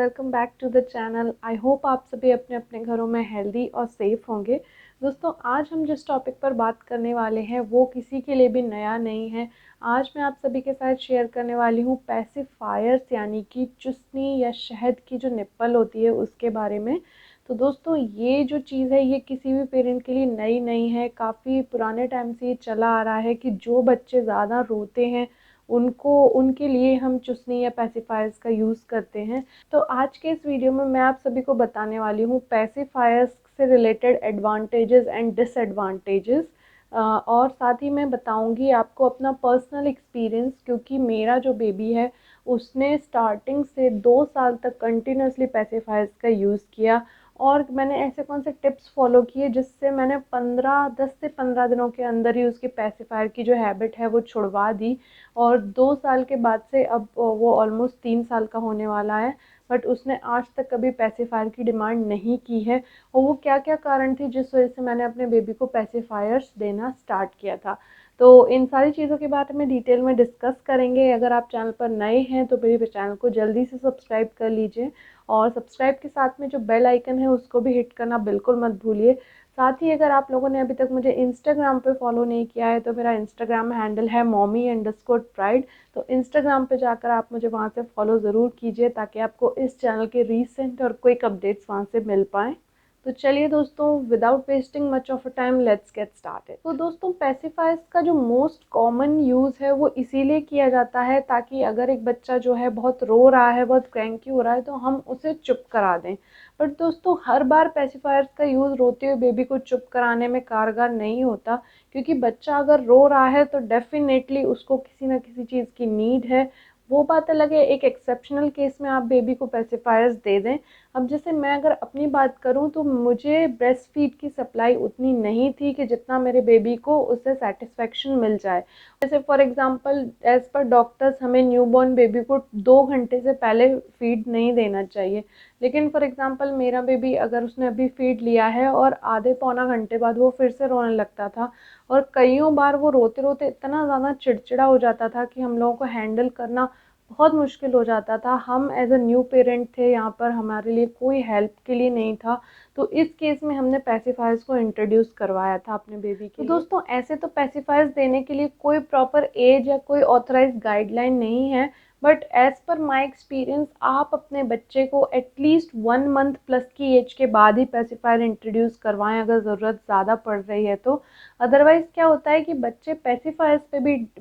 Welcome back to the channel. I hope आप सभी अपने अपने घरों में हेल्दी और सेफ होंगे। दोस्तों, आज हम जिस टॉपिक पर बात करने वाले हैं वो किसी के लिए भी नया नहीं है। आज मैं आप सभी के साथ शेयर करने वाली हूँ पैसिफायर्स, यानी कि चुस्नी या शहद की जो निप्पल होती है उसके बारे में। तो दोस्तों, ये जो चीज़ है ये किसी भी पेरेंट के लिए नई नहीं है। काफ़ी पुराने टाइम से ये चला आ रहा है कि जो बच्चे ज़्यादा रोते हैं उनके लिए हम चुस्नी या पैसिफायर्स का यूज़ करते हैं। तो आज के इस वीडियो में मैं आप सभी को बताने वाली हूँ पैसिफायर्स से रिलेटेड एडवांटेजेस एंड डिसएडवांटेजेस, और साथ ही मैं बताऊंगी आपको अपना पर्सनल एक्सपीरियंस, क्योंकि मेरा जो बेबी है उसने स्टार्टिंग से 2 साल तक कंटिन्यूसली पैसिफायर्स का यूज़ किया। और मैंने ऐसे कौन से टिप्स फॉलो किए जिससे मैंने 10 से 15 दिनों के अंदर ही उसकी पैसिफायर की जो हैबिट है वो छुड़वा दी। और 2 साल के बाद से अब वो ऑलमोस्ट 3 साल का होने वाला है, बट उसने आज तक कभी पैसिफायर की डिमांड नहीं की है। और वो क्या क्या कारण थे जिस वजह से मैंने अपने बेबी को पैसिफायर्स देना स्टार्ट किया था, तो इन सारी चीज़ों के बारे में डिटेल में डिस्कस करेंगे। अगर आप चैनल पर नए हैं तो मेरे चैनल को जल्दी से सब्सक्राइब कर लीजिए, और सब्सक्राइब के साथ में जो बेल आइकन है उसको भी हिट करना बिल्कुल मत भूलिए। साथ ही अगर आप लोगों ने अभी तक मुझे इंस्टाग्राम पे फॉलो नहीं किया है तो मेरा इंस्टाग्राम हैंडल है mommy_pride। तो इंस्टाग्राम पे जाकर आप मुझे वहाँ से फॉलो ज़रूर कीजिए ताकि आपको इस चैनल के रीसेंट और क्विक अपडेट्स वहाँ से मिल पाएँ। तो चलिए दोस्तों, without wasting much of a time let's get started. तो दोस्तों, पैसिफायर्स का जो मोस्ट कॉमन यूज़ है वो इसीलिए किया जाता है ताकि अगर एक बच्चा जो है बहुत रो रहा है, बहुत क्रैंकी हो रहा है, तो हम उसे चुप करा दें। बट दोस्तों, हर बार पैसिफायर्स का यूज़ रोते हुए बेबी को चुप कराने में कारगर नहीं होता, क्योंकि बच्चा अगर रो रहा है तो डेफिनेटली उसको किसी न किसी चीज़ की नीड है। वो बात अलग है, एक एक्सेप्शनल केस में आप बेबी को पैसिफायर्स दे दें। अब जैसे मैं अगर अपनी बात करूं तो मुझे ब्रेस्ट फीड की सप्लाई उतनी नहीं थी कि जितना मेरे बेबी को उससे सेटिस्फेक्शन मिल जाए। जैसे for example, as per doctors हमें न्यूबॉर्न बेबी को 2 घंटे से पहले फीड नहीं देना चाहिए, लेकिन फॉर एग्जांपल मेरा बेबी अगर उसने अभी फीड लिया है और आधे पौना घंटे बाद वो फिर से रोने लगता था, और कईयों बार वो रोते रोते इतना ज़्यादा चिड़चिड़ा हो जाता था कि हम लोगों को हैंडल करना बहुत मुश्किल हो जाता था। हम एज अ न्यू पेरेंट थे यहाँ पर, हमारे लिए कोई हेल्प के लिए नहीं था। तो इस केस में हमने पैसिफायर्स को इंट्रोड्यूस करवाया था अपने बेबी के लिए। तो दोस्तों, ऐसे तो पैसिफायर्स देने के लिए कोई प्रॉपर एज या कोई ऑथराइज गाइडलाइन नहीं है, but as per my experience आप अपने बच्चे को एटलीस्ट 1 मंथ प्लस की एज के बाद ही पैसिफायर इंट्रोड्यूस करवाएं अगर ज़रूरत ज़्यादा पड़ रही है तो। अदरवाइज़ क्या होता है कि बच्चे पैसिफायर्स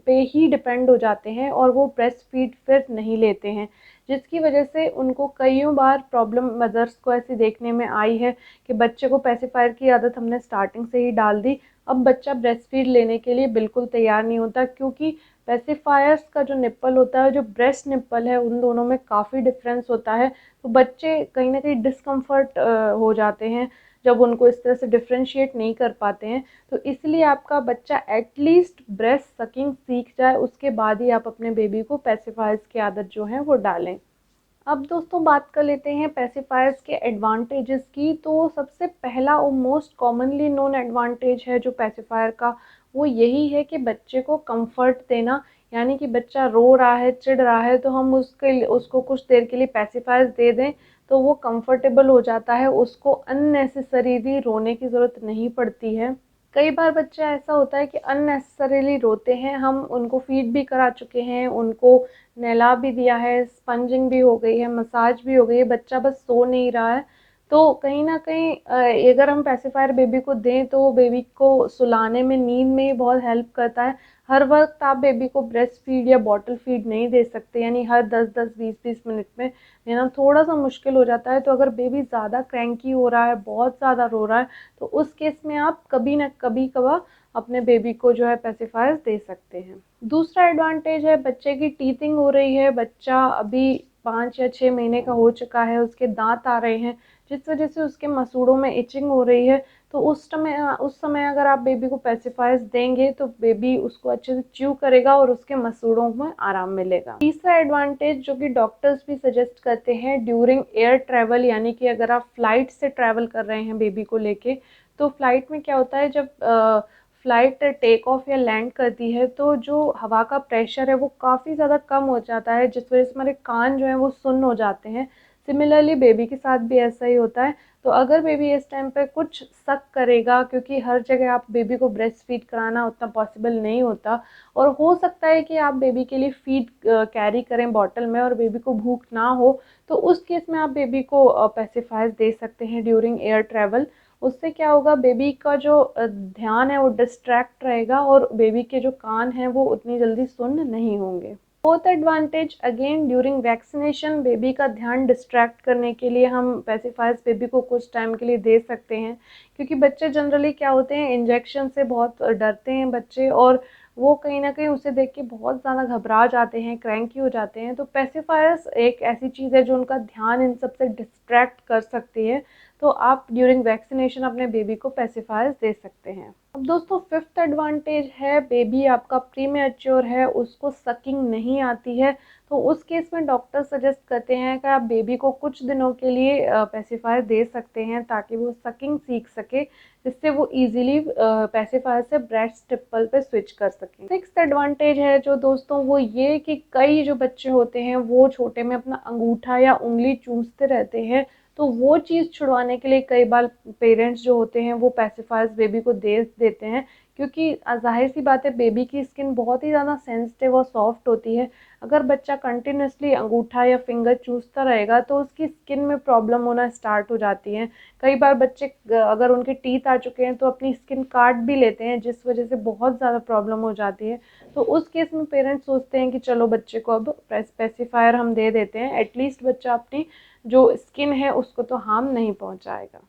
पे ही डिपेंड हो जाते हैं और वो ब्रेस्ट फीड फिर नहीं लेते हैं, जिसकी वजह से उनको कईयों बार प्रॉब्लम मदर्स को ऐसी देखने में आई है कि बच्चे को पैसिफायर की आदत हमने स्टार्टिंग से ही डाल दी। अब बच्चा ब्रेस्ट फीड लेने के लिए बिल्कुल तैयार नहीं होता, क्योंकि पैसिफायर्स का जो निप्पल होता है, जो ब्रेस्ट निप्पल है, उन दोनों में काफ़ी डिफरेंस होता है। तो बच्चे कहीं ना कहीं डिस्कम्फर्ट हो जाते हैं जब उनको इस तरह से डिफ्रेंशिएट नहीं कर पाते हैं। तो इसलिए आपका बच्चा एटलीस्ट ब्रेस्ट सकिंग सीख जाए, उसके बाद ही आप अपने बेबी को पैसिफायर्स की आदत जो है वो डालें। अब दोस्तों, बात कर लेते हैं पैसिफायर्स के एडवांटेजेस की। तो सबसे पहला और मोस्ट कॉमनली नोन एडवांटेज है जो पैसिफायर का, वो यही है कि बच्चे को कंफर्ट देना। यानी कि बच्चा रो रहा है, चिढ़ रहा है, तो हम उसको कुछ देर के लिए पैसिफायर्स दे दें तो वो कंफर्टेबल हो जाता है, उसको अननेसेसरीली रोने की ज़रूरत नहीं पड़ती है। कई बार बच्चा ऐसा होता है कि अननेसेसरीली रोते हैं, हम उनको फीड भी करा चुके हैं, उनको नहला भी दिया है, स्पंजिंग भी हो गई है, मसाज भी हो गई है, बच्चा बस सो नहीं रहा है। तो कहीं ना कहीं अगर हम पैसिफायर बेबी को दें तो वो बेबी को सुलाने में, नींद में ही बहुत हेल्प करता है। हर वक्त आप बेबी को ब्रेस्ट फीड या बॉटल फीड नहीं दे सकते, यानी हर 10-10 20-20 मिनट में देना थोड़ा सा मुश्किल हो जाता है। तो अगर बेबी ज़्यादा क्रैंकी हो रहा है, बहुत ज़्यादा रो रहा है, तो उस केस में आप कभी न कभी कभार अपने बेबी को जो है पैसिफायर्स दे सकते हैं। दूसरा एडवांटेज है, बच्चे की टीथिंग हो रही है, बच्चा अभी 5 या 6 महीने का हो चुका है, उसके दांत आ रहे हैं, जिस वजह से उसके मसूड़ों में इचिंग हो रही है। तो उस समय अगर आप बेबी को पैसिफायर्स देंगे तो बेबी उसको अच्छे से च्यू करेगा और उसके मसूड़ों में आराम मिलेगा। तीसरा एडवांटेज जो कि डॉक्टर्स भी सजेस्ट करते हैं ड्यूरिंग एयर ट्रैवल, यानी कि अगर आप फ्लाइट से ट्रैवल कर रहे हैं बेबी को लेके, तो फ्लाइट में क्या होता है, जब फ्लाइट टेक ऑफ या लैंड करती है तो जो हवा का प्रेशर है वो काफ़ी ज़्यादा कम हो जाता है, जिस वजह से हमारे कान जो है वो सुन्न हो जाते हैं। सिमिलरली बेबी के साथ भी ऐसा ही होता है। तो अगर बेबी इस टाइम पे कुछ शक करेगा, क्योंकि हर जगह आप बेबी को ब्रेस्ट फीड कराना उतना पॉसिबल नहीं होता, और हो सकता है कि आप बेबी के लिए फीड कैरी करें बॉटल में और बेबी को भूख ना हो, तो उस केस में आप बेबी को पेसिफायर्स दे सकते हैं ड्यूरिंग एयर ट्रैवल। उससे क्या होगा, बेबी का जो ध्यान है वो डिस्ट्रैक्ट रहेगा और बेबी के जो कान हैं वो उतनी जल्दी सुन्न नहीं होंगे। Fourth advantage, again during vaccination baby का ध्यान डिस्ट्रैक्ट करने के लिए हम पेसिफायर्स बेबी को कुछ टाइम के लिए दे सकते हैं, क्योंकि बच्चे जनरली क्या होते हैं, इंजेक्शन से बहुत डरते हैं बच्चे, और वो कहीं ना कहीं उसे देख के बहुत ज़्यादा घबरा जाते हैं, क्रैंकी हो जाते हैं। तो पेसिफायर्स एक ऐसी चीज़ है जो उनका ध्यान इन सब से डिस्ट्रैक्ट कर सकती है। तो आप ड्यूरिंग वैक्सीनेशन अपने बेबी को पेसिफायर्स दे सकते हैं। अब दोस्तों फिफ्थ एडवांटेज है, बेबी आपका प्री मैच्योर है, उसको सकिंग नहीं आती है, तो उस केस में डॉक्टर सजेस्ट करते हैं कि आप बेबी को कुछ दिनों के लिए पेसिफायर दे सकते हैं ताकि वो सकिंग सीख सके, जिससे वो इजीली पेसिफायर से ब्रेस्ट निप्पल पे स्विच कर सकें। सिक्स्थ एडवांटेज है जो दोस्तों वो ये कि कई जो बच्चे होते हैं वो छोटे में अपना अंगूठा या उंगली चूसते रहते हैं, तो वो चीज़ छुड़वाने के लिए कई बार पेरेंट्स जो होते हैं वो पेसिफायर्स बेबी को दे देते हैं, क्योंकि ज़ाहिर सी बात है बेबी की स्किन बहुत ही ज़्यादा सेंसिटिव और सॉफ्ट होती है। अगर बच्चा कंटिन्यूसली अंगूठा या फिंगर चूसता रहेगा तो उसकी स्किन में प्रॉब्लम होना स्टार्ट हो जाती है। कई बार बच्चे अगर उनके टीथ आ चुके हैं तो अपनी स्किन काट भी लेते हैं, जिस वजह से बहुत ज़्यादा प्रॉब्लम हो जाती है। तो उस केस में पेरेंट्स सोचते हैं कि चलो बच्चे को अब पेसिफायर हम दे देते हैं, एटलीस्ट बच्चा अपनी जो स्किन है उसको तो हार्म नहीं पहुंचाएगा।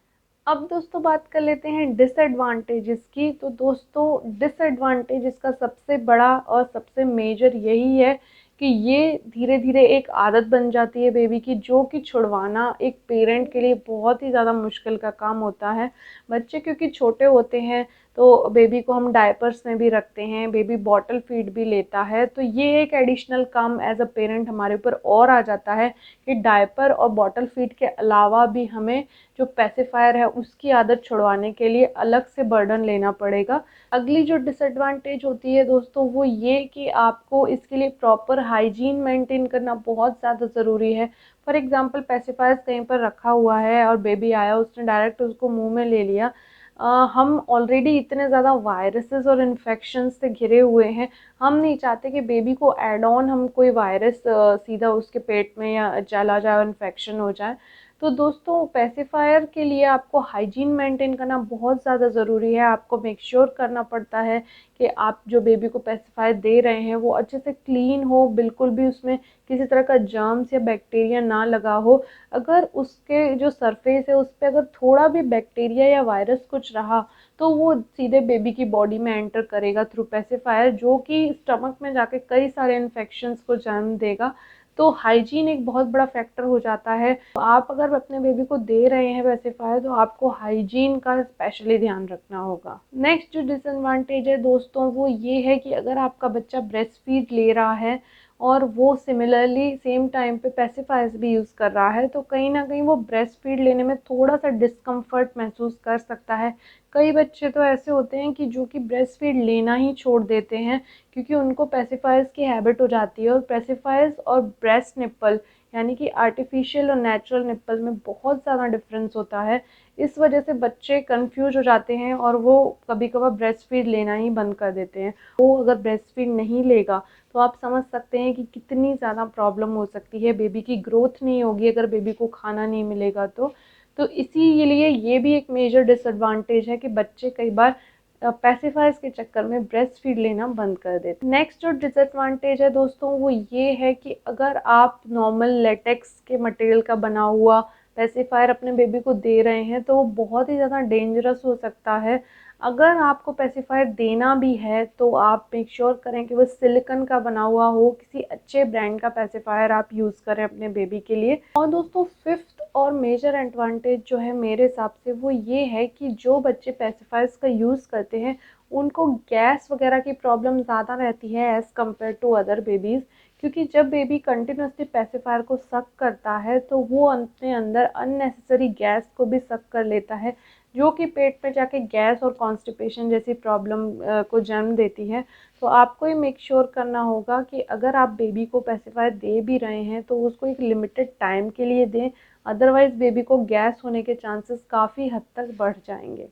अब दोस्तों बात कर लेते हैं डिसएडवांटेजेस की। तो दोस्तों डिसएडवांटेज इसका सबसे बड़ा और सबसे मेजर यही है कि ये धीरे धीरे एक आदत बन जाती है बेबी की, जो कि छुड़वाना एक पेरेंट के लिए बहुत ही ज़्यादा मुश्किल का काम होता है। बच्चे क्योंकि छोटे होते हैं तो बेबी को हम डायपर्स में भी रखते हैं, बेबी बॉटल फीड भी लेता है, तो ये एक एडिशनल काम एज अ पेरेंट हमारे ऊपर और आ जाता है कि डायपर और बॉटल फीड के अलावा भी हमें जो पेसिफायर है उसकी आदत छुड़वाने के लिए अलग से बर्डन लेना पड़ेगा। अगली जो डिसएडवांटेज होती है दोस्तों वो ये कि आपको इसके लिए प्रॉपर हाइजीन मेंटेन करना बहुत ज़्यादा ज़रूरी है। फॉर एग्जांपल पेसिफायर्स कहीं पर रखा हुआ है और बेबी आया, उसने डायरेक्ट उसको मुंह में ले लिया। हम ऑलरेडी इतने ज़्यादा वायरसेस और इन्फेक्शन से घिरे हुए हैं, हम नहीं चाहते कि बेबी को एड ऑन हम कोई वायरस सीधा उसके पेट में या चला जाए, इन्फेक्शन हो जाए। तो दोस्तों पेसिफायर के लिए आपको हाइजीन मेंटेन करना बहुत ज़्यादा ज़रूरी है। आपको मेक श्योर करना पड़ता है कि आप जो बेबी को पेसिफायर दे रहे हैं वो अच्छे से क्लीन हो, बिल्कुल भी उसमें किसी तरह का जर्म्स या बैक्टीरिया ना लगा हो। अगर उसके जो सरफेस है उस पर अगर थोड़ा भी बैक्टीरिया या वायरस कुछ रहा तो वो सीधे बेबी की बॉडी में एंटर करेगा थ्रू पेसिफायर, जो कि स्टमक में जाके कई सारे इन्फेक्शंस को जन्म देगा। तो हाइजीन एक बहुत बड़ा फैक्टर हो जाता है। तो आप अगर अपने बेबी को दे रहे हैं पेसिफायर तो आपको हाइजीन का स्पेशली ध्यान रखना होगा। नेक्स्ट जो डिसएडवांटेज है दोस्तों वो ये है कि अगर आपका बच्चा ब्रेस्ट फीड ले रहा है और वो सिमिलरली सेम टाइम पे पेसिफायर्स भी यूज़ कर रहा है, तो कहीं ना कहीं वो ब्रेस्ट फीड लेने में थोड़ा सा डिस्कम्फर्ट महसूस कर सकता है। कई बच्चे तो ऐसे होते हैं कि जो कि ब्रेस्ट फीड लेना ही छोड़ देते हैं, क्योंकि उनको पेसिफायर्स की हैबिट हो जाती है। और पेसिफायर्स और ब्रेस्ट निप्पल यानी कि आर्टिफिशियल और नेचुरल निप्पल में बहुत ज़्यादा डिफरेंस होता है। इस वजह से बच्चे कंफ्यूज हो जाते हैं और वो कभी कभार ब्रेस्ट फीड लेना ही बंद कर देते हैं। वो अगर ब्रेस्ट फीड नहीं लेगा तो आप समझ सकते हैं कि कितनी ज़्यादा प्रॉब्लम हो सकती है, बेबी की ग्रोथ नहीं होगी अगर बेबी को खाना नहीं मिलेगा तो इसीलिए ये भी एक मेजर डिसएडवांटेज है कि बच्चे कई बार पेसिफायर्स के चक्कर में ब्रेस्ट फीड लेना बंद कर देते। नेक्स्ट जो डिसएडवांटेज है दोस्तों वो ये है कि अगर आप नॉर्मल लेटेक्स के मटेरियल का बना हुआ पेसिफायर अपने बेबी को दे रहे हैं तो वो बहुत ही ज़्यादा डेंजरस हो सकता है। अगर आपको पेसिफायर देना भी है तो आप मेक श्योर करें कि वो सिलिकॉन का बना हुआ हो, किसी अच्छे ब्रांड का पेसिफायर आप यूज़ करें अपने बेबी के लिए। और दोस्तों फिफ्थ और मेजर एडवांटेज जो है मेरे हिसाब से वो ये है कि जो बच्चे पेसिफायर्स का यूज़ करते हैं उनको गैस वगैरह की प्रॉब्लम ज़्यादा रहती है as compare to other babies, क्योंकि जब बेबी कंटिन्यूसली पेसिफायर को सक करता है तो वो अपने अंदर अननेसेसरी गैस को भी सक कर लेता है, जो कि पेट में जाके गैस और कॉन्स्टिपेशन जैसी प्रॉब्लम को जन्म देती है। तो आपको ये मेक श्योर करना होगा कि अगर आप बेबी को पेसिफायर दे भी रहे हैं तो उसको एक लिमिटेड टाइम के लिए दें, अदरवाइज़ बेबी को गैस होने के चांसेस काफ़ी हद तक बढ़ जाएंगे।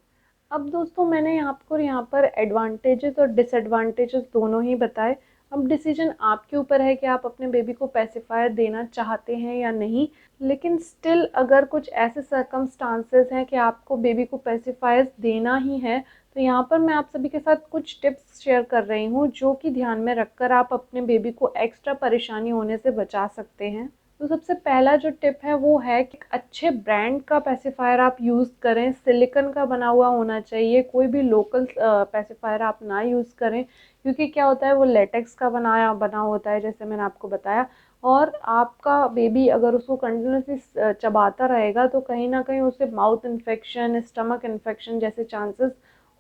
अब दोस्तों मैंने आपको यहाँ पर एडवांटेजेस और डिसएडवांटेजेस दोनों ही बताए। अब डिसीजन आपके ऊपर है कि आप अपने बेबी को पेसिफायर देना चाहते हैं या नहीं। लेकिन स्टिल अगर कुछ ऐसे सर्कमस्टांसेस हैं कि आपको बेबी को पेसिफायर्स देना ही है, तो यहाँ पर मैं आप सभी के साथ कुछ टिप्स शेयर कर रही हूँ जो कि ध्यान में रखकर आप अपने बेबी को एक्स्ट्रा परेशानी होने से बचा सकते हैं। तो सबसे पहला जो टिप है वो है कि अच्छे ब्रांड का पेसिफायर आप यूज़ करें, सिलिकॉन का बना हुआ होना चाहिए, कोई भी लोकल पेसिफायर आप ना यूज़ करें, क्योंकि क्या होता है वो लेटेक्स का बना होता है जैसे मैंने आपको बताया। और आपका बेबी अगर उसको कंटिन्यूसली चबाता रहेगा तो कहीं ना कहीं उसे माउथ इन्फेक्शन, स्टमक इन्फेक्शन जैसे चांसेस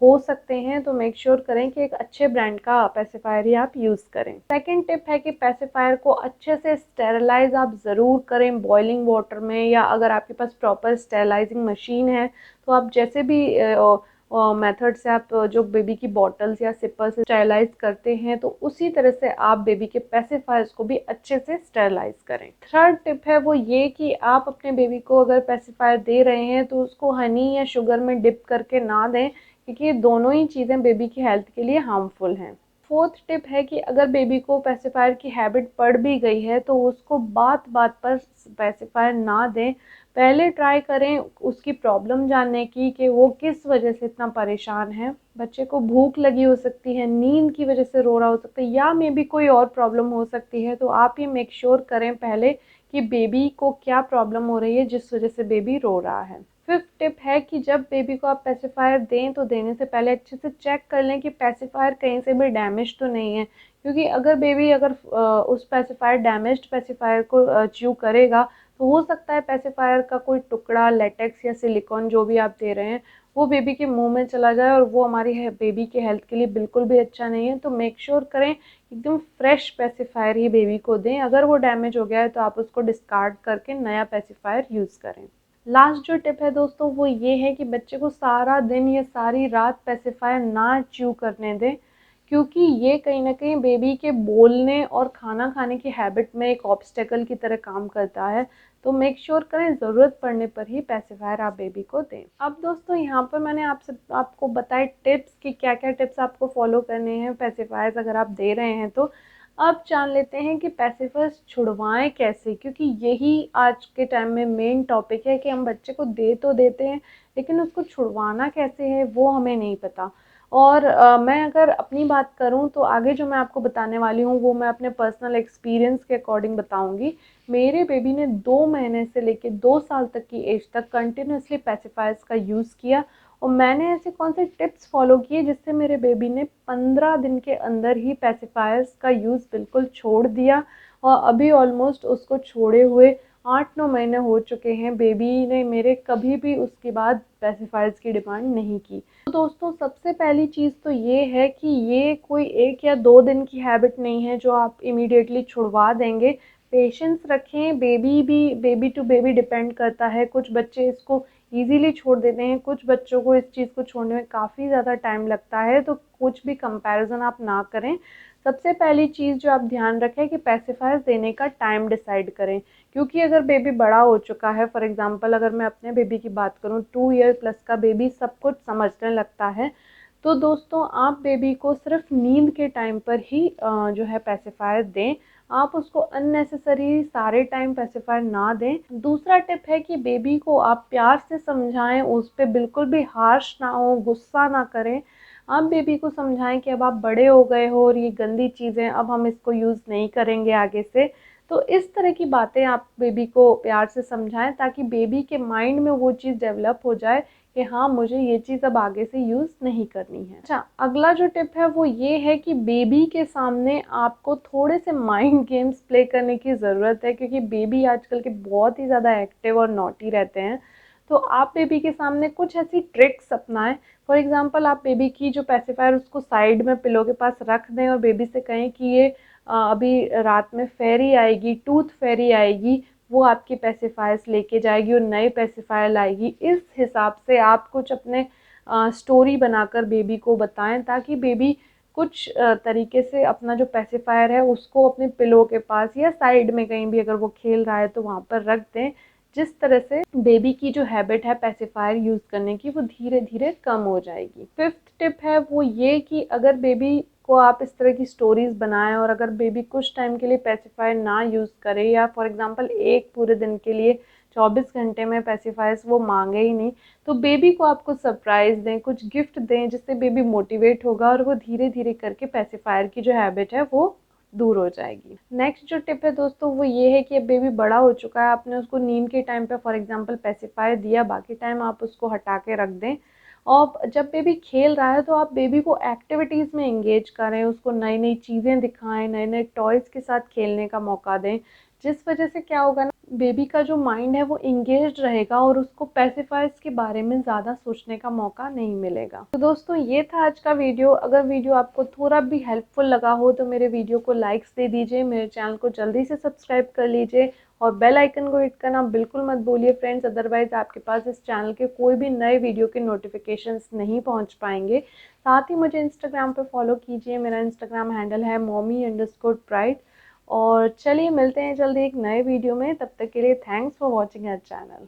हो सकते हैं। तो मेक श्योर करें कि एक अच्छे ब्रांड का पेसिफायर ही आप यूज़ करें। सेकंड टिप है कि पेसिफायर को अच्छे से स्टेरलाइज आप ज़रूर करें बॉइलिंग वाटर में, या अगर आपके पास प्रॉपर स्टेरलाइजिंग मशीन है तो आप जैसे भी मेथड से आप जो बेबी की बॉटल्स या सिपर से स्टेरलाइज करते हैं तो उसी तरह से आप बेबी के पेसिफायर्स को भी अच्छे से स्टेरलाइज करें। थर्ड टिप है वो ये कि आप अपने बेबी को अगर पेसिफायर दे रहे हैं तो उसको हनी या शुगर में डिप करके ना दें, क्योंकि ये दोनों ही चीज़ें बेबी की हेल्थ के लिए हार्मफुल हैं। फोर्थ टिप है कि अगर बेबी को पेसिफायर की हैबिट पड़ भी गई है तो उसको बात बात पर पेसिफायर ना दें। पहले ट्राई करें उसकी प्रॉब्लम जानने की कि वो किस वजह से इतना परेशान है। बच्चे को भूख लगी हो सकती है, नींद की वजह से रो रहा हो सकता है, या मे बी कोई और प्रॉब्लम हो सकती है। तो आप ये मेक श्योर करें पहले कि बेबी को क्या प्रॉब्लम हो रही है जिस वजह से बेबी रो रहा है। फिफ्थ टिप है कि जब बेबी को आप पेसिफायर दें तो देने से पहले अच्छे से चेक कर लें कि पेसिफायर कहीं से भी डैमेज तो नहीं है, क्योंकि अगर बेबी उस पेसिफायर डैमेज्ड पेसिफायर को च्यू करेगा तो हो सकता है पेसिफायर का कोई टुकड़ा लेटेक्स या सिलिकॉन जो भी आप दे रहे हैं वो बेबी के मुंह में चला जाए, और वो हमारी बेबी के हेल्थ के लिए बिल्कुल भी अच्छा नहीं है। तो मेक श्योर करें एकदम फ्रेश पेसिफायर ही बेबी को दें। अगर वो डैमेज हो गया है तो आप उसको डिस्कार्ड करके नया पेसिफायर यूज़ करें। लास्ट जो टिप है दोस्तों वो ये है कि बच्चे को सारा दिन या सारी रात पेसिफायर ना च्यू करने दें, क्योंकि ये कहीं ना कहीं बेबी के बोलने और खाना खाने की हैबिट में एक ऑब्स्टेकल की तरह काम करता है। तो मेक श्योर करें ज़रूरत पड़ने पर ही पेसिफायर आप बेबी को दें। अब दोस्तों यहाँ पर मैंने आपको बताए टिप्स कि क्या क्या टिप्स आपको फॉलो करने हैं पेसिफायर्स अगर आप दे रहे हैं तो। अब जान लेते हैं कि पेसिफायर्स छुड़वाएं कैसे, क्योंकि यही आज के टाइम में मेन टॉपिक है कि हम बच्चे को दे तो देते हैं लेकिन उसको छुड़वाना कैसे है वो हमें नहीं पता। और मैं अगर अपनी बात करूं तो आगे जो मैं आपको बताने वाली हूं वो मैं अपने पर्सनल एक्सपीरियंस के अकॉर्डिंग बताऊंगी। मेरे बेबी ने 2 महीने से लेकर 2 साल तक की एज तक कंटिन्यूसली पेसिफायर्स का यूज़ किया, और मैंने ऐसे कौन से टिप्स फॉलो किए जिससे मेरे बेबी ने 15 दिन के अंदर ही पेसिफायर्स का यूज़ बिल्कुल छोड़ दिया। और अभी ऑलमोस्ट उसको छोड़े हुए 8-9 महीने हो चुके हैं। बेबी ने मेरे कभी भी उसके बाद पेसिफायर्स की डिमांड नहीं की। तो दोस्तों सबसे पहली चीज़ तो ये है कि ये कोई 1 या 2 दिन की हैबिट नहीं है जो आप इमीडिएटली छुड़वा देंगे। पेशेंस रखें, बेबी टू बेबी डिपेंड करता है। कुछ बच्चे इसको ईज़िली छोड़ देते हैं, कुछ बच्चों को इस चीज़ को छोड़ने में काफ़ी ज़्यादा टाइम लगता है। तो कुछ भी कंपैरिजन आप ना करें। सबसे पहली चीज़ जो आप ध्यान रखें कि पेसिफायर्स देने का टाइम डिसाइड करें, क्योंकि अगर बेबी बड़ा हो चुका है, फॉर एग्जांपल अगर मैं अपने बेबी की बात करूं 2 ईयर प्लस का बेबी सब कुछ समझने लगता है, तो दोस्तों आप बेबी को सिर्फ नींद के टाइम पर ही जो है पेसिफायर दें। आप उसको अननेसेसरी सारे टाइम पेसिफायर ना दें। दूसरा टिप है कि बेबी को आप प्यार से समझाएं, उस पर बिल्कुल भी हार्श ना हो, गुस्सा ना करें। आप बेबी को समझाएं कि अब आप बड़े हो गए हो और ये गंदी चीज़ें अब हम इसको यूज़ नहीं करेंगे आगे से। तो इस तरह की बातें आप बेबी को प्यार से समझाएं ताकि बेबी के माइंड में वो चीज़ डेवलप हो जाए कि हाँ मुझे ये चीज़ अब आगे से यूज़ नहीं करनी है। अच्छा, अगला जो टिप है वो ये है कि बेबी के सामने आपको थोड़े से माइंड गेम्स प्ले करने की ज़रूरत है, क्योंकि बेबी आजकल के बहुत ही ज़्यादा एक्टिव और नॉटी रहते हैं। तो आप बेबी के सामने कुछ ऐसी ट्रिक्स अपनाएं। फॉर एग्जांपल आप बेबी की जो पेसिफायर उसको साइड में पिलो के पास रख दें और बेबी से कहें कि ये अभी रात में फेरी आएगी, टूथ फेरी आएगी, वो आपके पेसिफायर्स लेके जाएगी और नए पेसिफायर लाएगी। इस हिसाब से आप कुछ अपने स्टोरी बनाकर बेबी को बताएं, ताकि बेबी कुछ तरीके से अपना जो पेसिफायर है उसको अपने पिलो के पास या साइड में कहीं भी अगर वो खेल रहा है तो वहाँ पर रख दें, जिस तरह से बेबी की जो हैबिट है पेसिफायर यूज़ करने की वो धीरे धीरे कम हो जाएगी। फिफ्थ टिप है वो ये कि अगर बेबी को आप इस तरह की स्टोरीज बनाएं और अगर बेबी कुछ टाइम के लिए पेसिफायर ना यूज़ करे या फॉर एग्जांपल एक पूरे दिन के लिए 24 घंटे में पेसिफायर्स वो मांगे ही नहीं, तो बेबी को आप कुछ सरप्राइज़ दें, कुछ गिफ्ट दें, जिससे बेबी मोटिवेट होगा और वो धीरे धीरे करके पेसिफायर की जो हैबिट है वो दूर हो जाएगी। नेक्स्ट जो टिप है दोस्तों वो ये है कि अब बेबी बड़ा हो चुका है, आपने उसको नींद के टाइम पे फॉर एग्जांपल पेसिफायर दिया, बाकी टाइम आप उसको हटा के रख दें। और जब बेबी खेल रहा है तो आप बेबी को एक्टिविटीज़ में एंगेज करें, उसको नई नई चीज़ें दिखाएं, नए नए टॉयज़ के साथ खेलने का मौका दें, जिस वजह से क्या होगा ना, बेबी का जो माइंड है वो इंगेज्ड रहेगा और उसको पेसिफायर्स के बारे में ज़्यादा सोचने का मौका नहीं मिलेगा। तो दोस्तों ये था आज का वीडियो। अगर वीडियो आपको थोड़ा भी हेल्पफुल लगा हो तो मेरे वीडियो को लाइक्स दे दीजिए, मेरे चैनल को जल्दी से सब्सक्राइब कर लीजिए और बेल आइकन को हिट करना बिल्कुल मत भूलिए फ्रेंड्स, अदरवाइज़ आपके पास इस चैनल के कोई भी नए वीडियो के नोटिफिकेशंस नहीं पहुंच पाएंगे। साथ ही मुझे इंस्टाग्राम पे फॉलो कीजिए, मेरा इंस्टाग्राम हैंडल है mommy_pride। और चलिए मिलते हैं जल्दी एक नए वीडियो में, तब तक के लिए thanks for watching our channel.